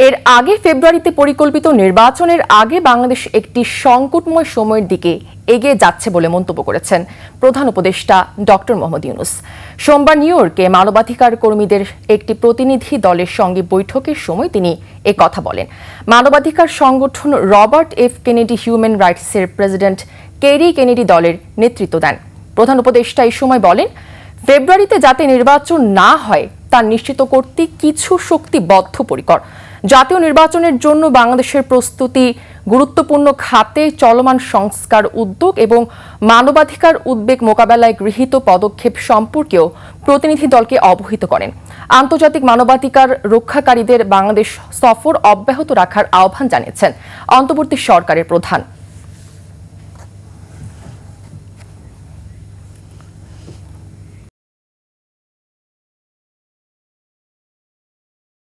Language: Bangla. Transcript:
এর আগে ফেব্রুয়ারিতে পরিকল্পিত নির্বাচনের আগে বাংলাদেশ একটি সংকটময় সময়ের দিকে এগিয়ে যাচ্ছে বলে মন্তব্য করেছেন প্রধান উপদেষ্টা ডক্টর মোহাম্মদ ইউনূস। সোমবার নিউ ইয়র্কে মানবাধিকার কর্মীদের একটি প্রতিনিধি দলের সঙ্গে বৈঠকের সময় তিনি কথা বলেন। মানবাধিকার সংগঠন রবার্ট এফ কেনেডি হিউম্যান রাইটসের প্রেসিডেন্ট কেরি কেনেডি দলের নেতৃত্ব দেন। প্রধান উপদেষ্টা এই সময় বলেন, ফেব্রুয়ারিতে যাতে নির্বাচন না হয় তা নিশ্চিত করতে কিছু শক্তি বদ্ধপরিকর। জাতীয় নির্বাচনের জন্য বাংলাদেশের প্রস্তুতি, গুরুত্বপূর্ণ খাতে চলমান সংস্কার উদ্যোগ এবং মানবাধিকার উদ্বেগ মোকাবেলায় গৃহীত পদক্ষেপ সম্পর্কেও প্রতিনিধি দলকে অবহিত করেন। আন্তর্জাতিক মানবাধিকার রক্ষাকারীদের বাংলাদেশ সফর অব্যাহত রাখার আহ্বান জানিয়েছেন অন্তর্বর্তী সরকারের প্রধান।